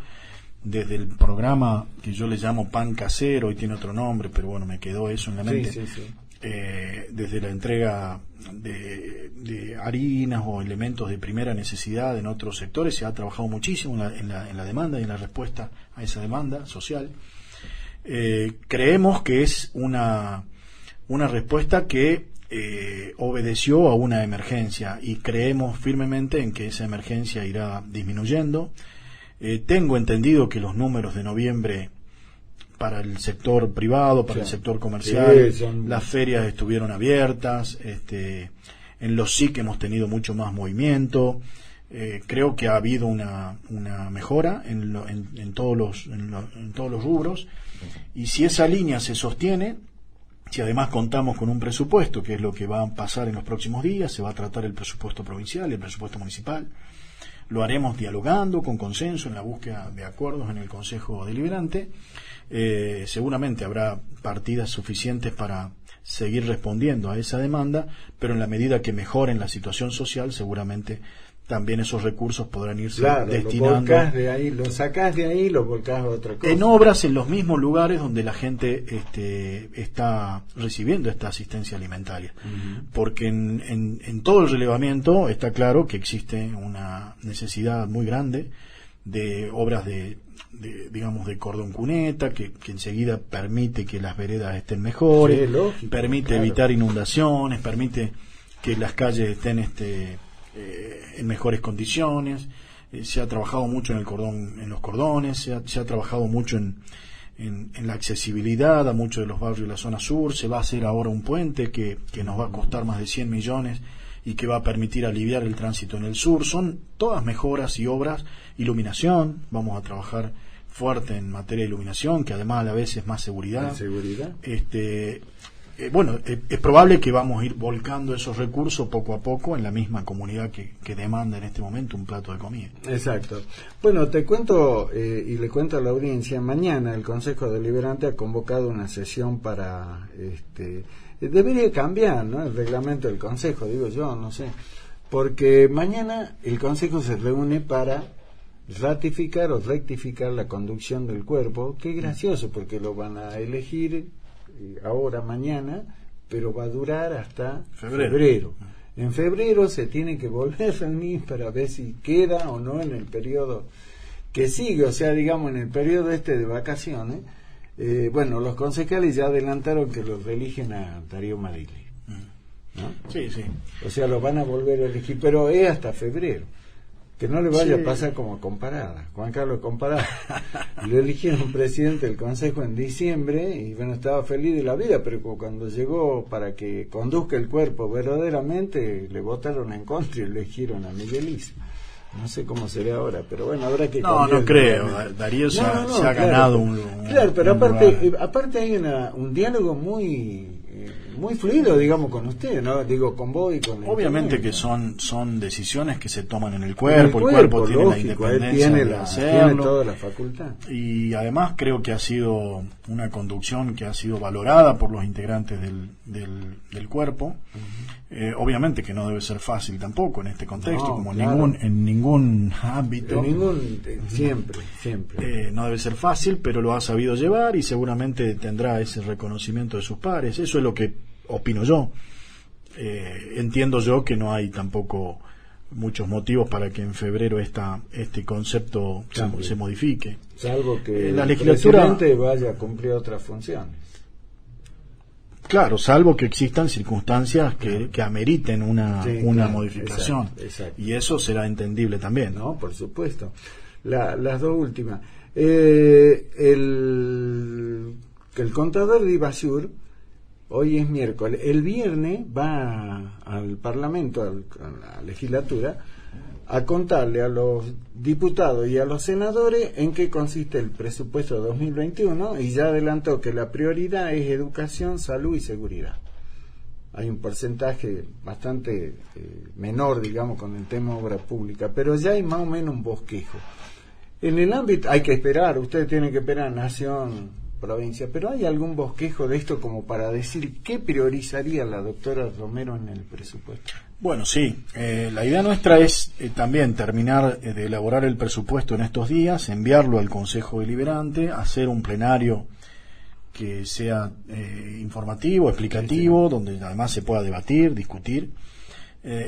desde el programa que yo le llamo Pan Casero, y tiene otro nombre, pero bueno, me quedó eso en la mente. Sí. Desde la entrega de harinas o elementos de primera necesidad en otros sectores. Se ha trabajado muchísimo en la demanda y en la respuesta a esa demanda social. Creemos que es una respuesta que obedeció a una emergencia, y creemos firmemente en que esa emergencia irá disminuyendo. Tengo entendido que los números de noviembre para el sector privado, para el sector comercial, las ferias estuvieron abiertas, en los SIC hemos tenido mucho más movimiento. Creo que ha habido una mejora en todos los rubros, y si esa línea se sostiene, si además contamos con un presupuesto, que es lo que va a pasar en los próximos días, se va a tratar el presupuesto provincial y el presupuesto municipal. Lo haremos dialogando, con consenso, en la búsqueda de acuerdos en el Consejo Deliberante. Seguramente habrá partidas suficientes para seguir respondiendo a esa demanda, pero en la medida que mejoren la situación social, seguramente también esos recursos podrán irse destinando. Lo sacás de ahí, lo volcás a otra cosa. En obras, en los mismos lugares donde la gente está recibiendo esta asistencia alimentaria. Uh-huh. Porque en todo el relevamiento está claro que existe una necesidad muy grande de obras de cordón cuneta, que enseguida permite que las veredas estén mejores, permite evitar inundaciones, permite que las calles estén en mejores condiciones. Se ha trabajado mucho en los cordones, se ha trabajado mucho en la accesibilidad a muchos de los barrios de la zona sur. Se va a hacer ahora un puente que nos va a costar más de 100 millones y que va a permitir aliviar el tránsito en el sur. Son todas mejoras y obras. Iluminación, vamos a trabajar fuerte en materia de iluminación, que además a la vez es más seguridad. es probable que vamos a ir volcando esos recursos poco a poco en la misma comunidad que demanda en este momento un plato de comida. Exacto. Bueno, te cuento y le cuento a la audiencia, mañana el Consejo Deliberante ha convocado una sesión para, debería cambiar, ¿no?, el reglamento del Consejo, digo yo, no sé, porque mañana el Consejo se reúne para ratificar o rectificar la conducción del cuerpo, que es gracioso porque lo van a elegir ahora, mañana, pero va a durar hasta febrero. En febrero se tiene que volver a reunir para ver si queda o no en el periodo que sigue, o sea, digamos, en el periodo de vacaciones. Bueno, los concejales ya adelantaron que los reeligen a Darío Marilli, ¿no? Sí, sí. O sea, lo van a volver a elegir, pero es hasta febrero. Que no le vaya a pasar como Comparada. Juan Carlos Comparada lo eligieron presidente del Consejo en diciembre y bueno, estaba feliz de la vida, pero cuando llegó para que conduzca el cuerpo verdaderamente, le votaron en contra y eligieron a Miguel Isa. No sé cómo será ahora, pero bueno, habrá que... No creo. Darío se ha ganado un claro, pero aparte hay un diálogo muy fluido, digamos, con usted, ¿no? Digo, con vos y con... Obviamente que son decisiones que se toman en el cuerpo. El cuerpo tiene lógico, la independencia de hacerlo. Tiene toda la facultad. Y además creo que ha sido una conducción que ha sido valorada por los integrantes del cuerpo. Obviamente que no debe ser fácil tampoco en este contexto, como claro, en ningún ámbito. Siempre. No debe ser fácil, pero lo ha sabido llevar y seguramente tendrá ese reconocimiento de sus pares. Eso es lo que opino yo. Entiendo yo que no hay tampoco muchos motivos para que en febrero este concepto se modifique. Salvo que la legislatura, el presidente vaya a cumplir otras funciones. Claro, salvo que existan circunstancias que ameriten una modificación. Exacto. Y eso será entendible también. No, por supuesto. Las dos últimas. El contador de Ibasur, hoy es miércoles, el viernes va al Parlamento, a la legislatura, a contarle a los diputados y a los senadores en qué consiste el presupuesto de 2021 y ya adelantó que la prioridad es educación, salud y seguridad. Hay un porcentaje bastante menor, digamos, con el tema obra pública, pero ya hay más o menos un bosquejo. En el ámbito, hay que esperar, ustedes tienen que esperar nación, provincia, pero ¿hay algún bosquejo de esto como para decir qué priorizaría la doctora Romero en el presupuesto? Bueno, sí. La idea nuestra es también terminar de elaborar el presupuesto en estos días, enviarlo al Consejo Deliberante, hacer un plenario que sea informativo, explicativo, donde además se pueda debatir, discutir,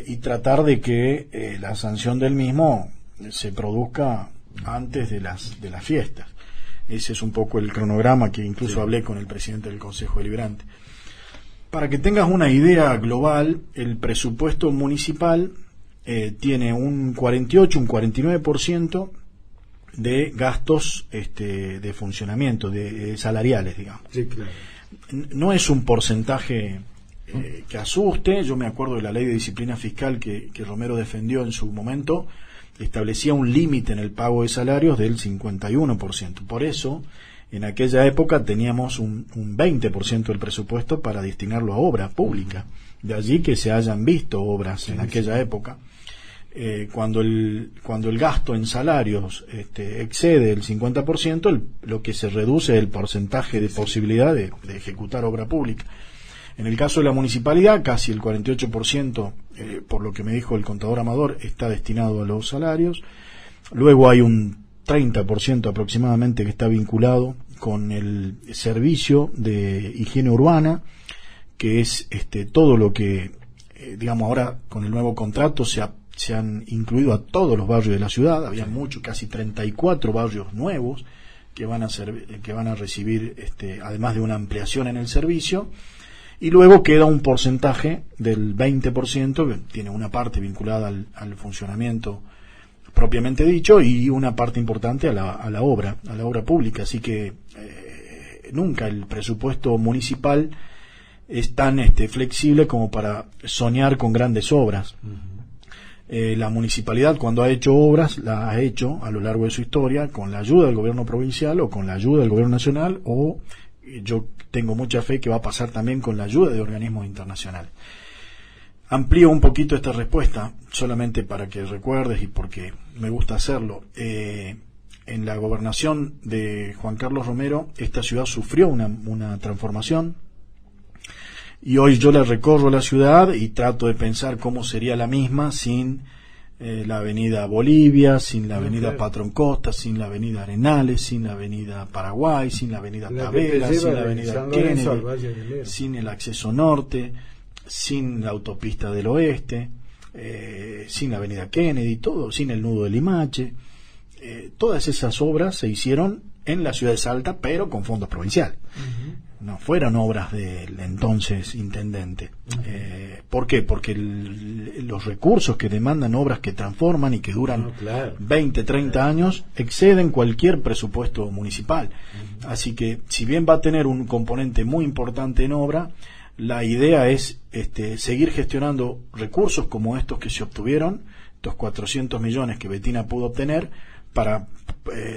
y tratar de que la sanción del mismo se produzca antes de las fiestas. Ese es un poco el cronograma que incluso hablé con el presidente del Consejo Deliberante. Para que tengas una idea global, el presupuesto municipal tiene un 48, un 49% de gastos de funcionamiento, de salariales, digamos. Sí, claro. No es un porcentaje que asuste. Yo me acuerdo de la ley de disciplina fiscal que Romero defendió en su momento, establecía un límite en el pago de salarios del 51%. Por eso, en aquella época teníamos un 20% del presupuesto para destinarlo a obra pública. De allí que se hayan visto obras en aquella época. Cuando el gasto en salarios excede el 50%, lo que se reduce es el porcentaje de posibilidad de ejecutar obra pública. En el caso de la municipalidad, casi el 48%, por lo que me dijo el contador Amador, está destinado a los salarios. Luego hay un 30% aproximadamente que está vinculado con el servicio de higiene urbana, que es todo lo que, digamos, ahora con el nuevo contrato se han incluido a todos los barrios de la ciudad. Había casi 34 barrios nuevos que van a recibir, además de una ampliación en el servicio. Y luego queda un porcentaje del 20% que tiene una parte vinculada al funcionamiento propiamente dicho y una parte importante a la obra pública. Así que nunca el presupuesto municipal es tan flexible como para soñar con grandes obras. La municipalidad, cuando ha hecho obras, las ha hecho a lo largo de su historia con la ayuda del gobierno provincial o con la ayuda del gobierno nacional o yo tengo mucha fe que va a pasar también con la ayuda de organismos internacionales. Amplío un poquito esta respuesta, solamente para que recuerdes y porque me gusta hacerlo. En la gobernación de Juan Carlos Romero, esta ciudad sufrió una transformación, y hoy yo la recorro la ciudad y trato de pensar cómo sería la misma sin la avenida Bolivia, sin la avenida Patrón Costa, sin la avenida Arenales, sin la avenida Paraguay, sin la avenida Tavera, sin la avenida Kennedy, sin el acceso norte, sin la autopista del oeste, sin la avenida Kennedy, todo, sin el nudo de Limache. Todas esas obras se hicieron en la ciudad de Salta, pero con fondos provinciales. No fueron obras del entonces intendente. ¿Por qué? Porque los recursos que demandan obras que transforman y que duran 20, 30 años exceden cualquier presupuesto municipal. Así que, si bien va a tener un componente muy importante en obra, la idea es seguir gestionando recursos como estos que se obtuvieron, estos 400 millones que Betina pudo obtener, para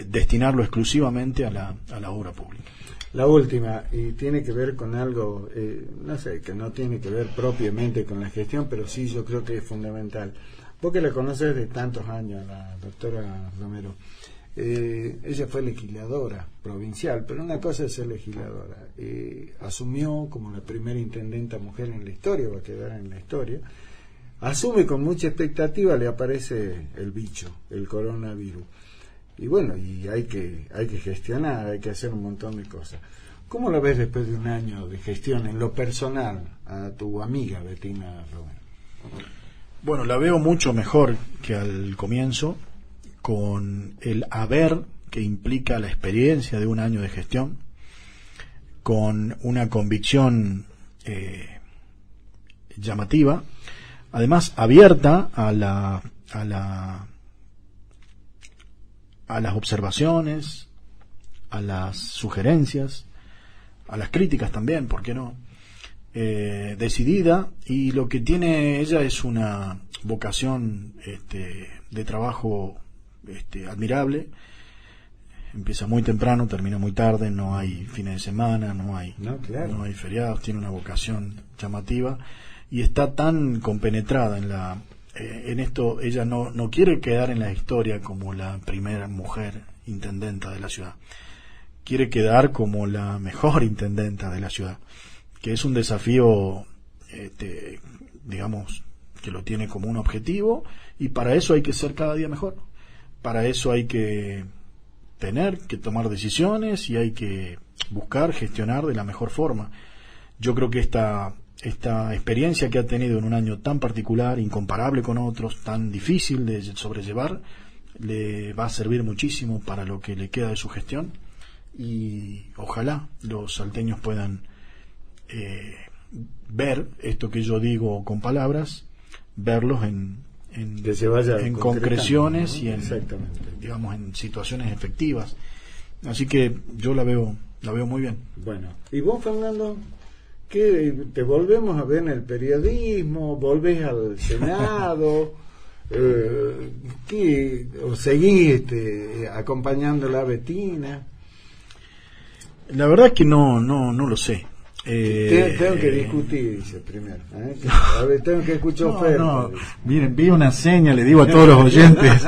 destinarlo exclusivamente a la obra pública. La última, y tiene que ver con algo, no sé, que no tiene que ver propiamente con la gestión, pero sí yo creo que es fundamental. Vos que la conoces de tantos años, la doctora Romero, ella fue legisladora provincial, pero una cosa es ser legisladora. Asumió como la primera intendenta mujer en la historia, va a quedar en la historia. Asume con mucha expectativa, le aparece el bicho, el coronavirus. Y bueno, y hay que gestionar, hay que hacer un montón de cosas. ¿Cómo la ves después de un año de gestión en lo personal a tu amiga Betina Romero? Bueno, la veo mucho mejor que al comienzo, con el haber que implica la experiencia de un año de gestión, con una convicción llamativa, además abierta a las observaciones, a las sugerencias, a las críticas también, ¿por qué no? Decidida, y lo que tiene ella es una vocación de trabajo admirable. Empieza muy temprano, termina muy tarde, no hay fines de semana, no hay feriados, tiene una vocación llamativa y está tan compenetrada en esto. Ella no quiere quedar en la historia como la primera mujer intendenta de la ciudad, quiere quedar como la mejor intendenta de la ciudad, que es un desafío, digamos, que lo tiene como un objetivo, y para eso hay que ser cada día mejor, para eso hay que tener que tomar decisiones y hay que buscar gestionar de la mejor forma. Yo creo que esta experiencia que ha tenido en un año tan particular, incomparable con otros, tan difícil de sobrellevar, le va a servir muchísimo para lo que le queda de su gestión, y ojalá los salteños puedan ver esto que yo digo con palabras, verlos en concreciones, ¿no? Y digamos, en situaciones efectivas. Así que yo la veo muy bien. Bueno, ¿y vos, Fernando? ¿Qué, te volvemos a ver en el periodismo? ¿Volvés al Senado? ¿O seguís acompañando a Betina? La verdad es que no lo sé. Tengo que discutir, dice primero. A ver, tengo que escuchar ofertas. Miren, vi una seña, le digo a todos los oyentes,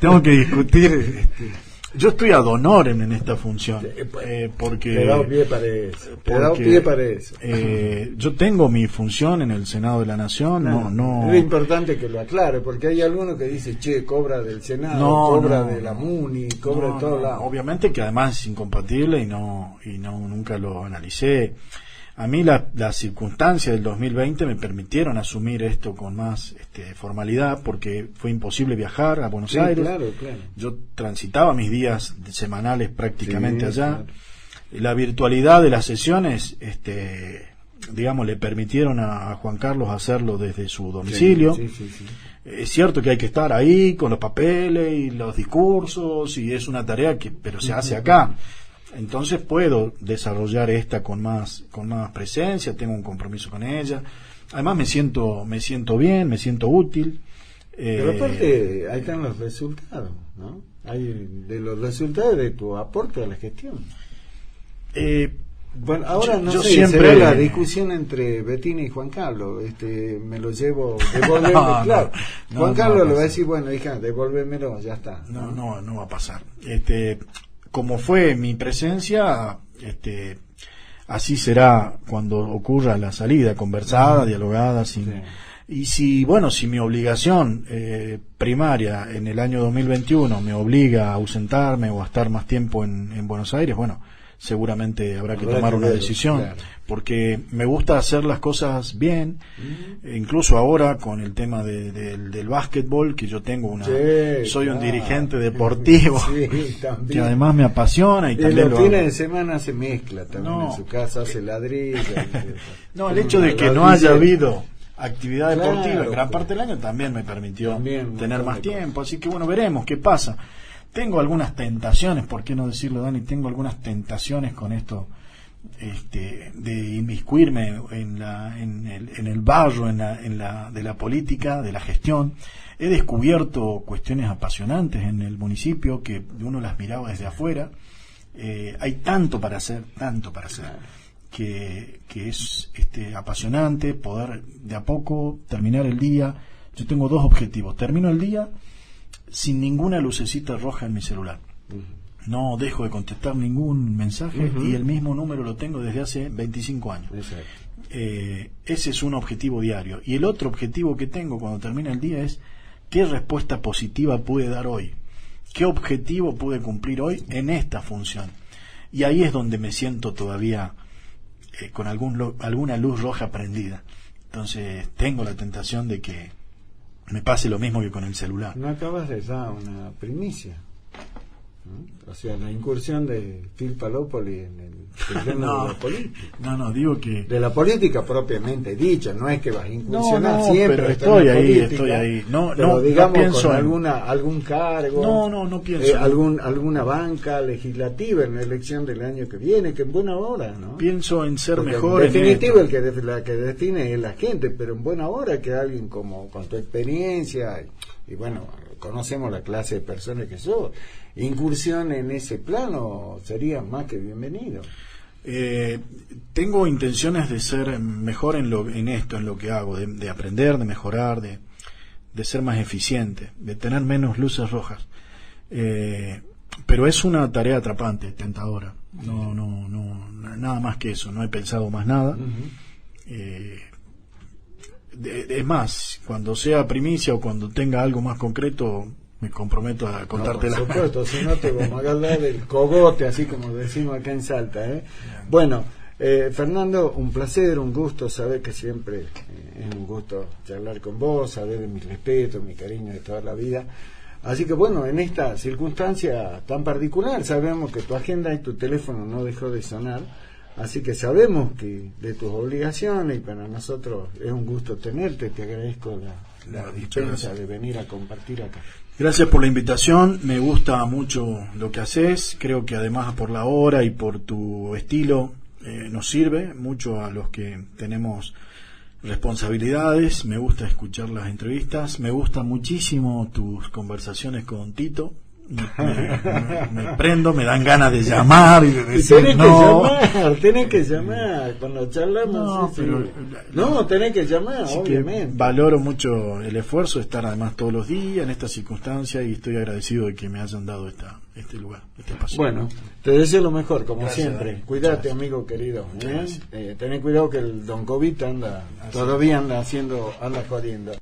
tengo que discutir. Yo estoy ad honorem en esta función, porque te he dado pie para eso. Yo tengo mi función en el Senado de la Nación. No. Es importante que lo aclare, porque hay algunos que dicen, cobra del Senado, cobra de la MUNI, cobra de todos lados. Obviamente que además es incompatible y nunca lo analicé. A mí las circunstancias del 2020 me permitieron asumir esto con más formalidad, porque fue imposible viajar a Buenos Aires. Claro. Yo transitaba mis días semanales prácticamente allá. Claro. La virtualidad de las sesiones, digamos, le permitieron a Juan Carlos hacerlo desde su domicilio. Sí. Es cierto que hay que estar ahí con los papeles y los discursos, y es una tarea pero se hace acá. Entonces puedo desarrollar esta con más presencia, tengo un compromiso con ella. Además me siento bien, me siento útil. Pero aparte, ahí están los resultados, ¿no? Hay de los resultados de tu aporte a la gestión. Bueno, ahora no yo sé, siempre será la discusión entre Betina y Juan Carlos. Me lo llevo, devolverme, claro. Juan Carlos le va a decir, bueno, hija, devolvémelo, ya está. No va a pasar. Como fue mi presencia, así será cuando ocurra la salida, conversada, dialogada, sin... Sí. Y si mi obligación primaria en el año 2021 me obliga a ausentarme o a estar más tiempo en Buenos Aires, seguramente habrá que tomar una decisión, claro. Porque me gusta hacer las cosas bien, incluso ahora con el tema del básquetbol, que yo tengo soy un dirigente deportivo, que además me apasiona y también los fines de semana se mezcla también en su casa, hace ladrillo. El hecho de que no haya habido actividad deportiva gran parte del año también me permitió tener más tiempo, así que veremos qué pasa. Tengo algunas tentaciones, ¿por qué no decirlo, Dani? Tengo algunas tentaciones con esto, de inmiscuirme en el barro de la política, de la gestión. He descubierto cuestiones apasionantes en el municipio que uno las miraba desde afuera. Hay tanto para hacer, que es apasionante poder de a poco terminar el día. Yo tengo dos objetivos: termino el día sin ninguna lucecita roja en mi celular. No dejo de contestar ningún mensaje, y el mismo número lo tengo desde hace 25 años. Ese es un objetivo diario. Y el otro objetivo que tengo cuando termina el día es: ¿qué respuesta positiva pude dar hoy? ¿Qué objetivo pude cumplir hoy en esta función? Y ahí es donde me siento todavía con alguna luz roja prendida. Entonces tengo la tentación de que me pase lo mismo que con el celular. No acabas de dar una primicia, ¿no? O sea, la incursión de Phil Palópoli en el terreno de la política. Digo que... De la política propiamente dicha, no es que vas a incursionar siempre. Pero estoy ahí. Pero digamos, pienso con algún cargo. No pienso. Alguna banca legislativa en la elección del año que viene, que en buena hora, ¿no? Pienso en ser porque mejor. En definitivo, la que define es la gente, pero en buena hora que alguien con tu experiencia, y conocemos la clase de personas que sos, incursión en ese plano sería más que bienvenido. Tengo intenciones de ser mejor en lo que hago, de aprender, de mejorar, de ser más eficiente, de tener menos luces rojas. Pero es una tarea atrapante, tentadora. No, nada más que eso. No he pensado más nada. Es más, cuando sea primicia o cuando tenga algo más concreto, me comprometo a contártela. Por supuesto, si no te vamos a hablar del cogote, así como decimos acá en Salta, Bueno, Fernando, un placer, un gusto, saber que siempre es un gusto charlar con vos, saber de mi respeto, mi cariño de toda la vida. Así que en esta circunstancia tan particular, sabemos que tu agenda y tu teléfono no dejó de sonar, así que sabemos que de tus obligaciones, y para nosotros es un gusto tenerte. Te agradezco la dispensa de venir a compartir acá. Gracias por la invitación, me gusta mucho lo que haces, creo que además por la hora y por tu estilo nos sirve mucho a los que tenemos responsabilidades. Me gusta escuchar las entrevistas, me gustan muchísimo tus conversaciones con Tito. Me prendo, me dan ganas de llamar y de decir tenés que llamar cuando charlamos. Tenés que llamar, obviamente. Valoro mucho el esfuerzo de estar además todos los días en esta circunstancia, y estoy agradecido de que me hayan dado este lugar, este espacio. Bueno, te deseo lo mejor, como gracias, siempre. Dani. Cuídate, amigo querido. Tenés cuidado que el Don COVID todavía anda jodiendo.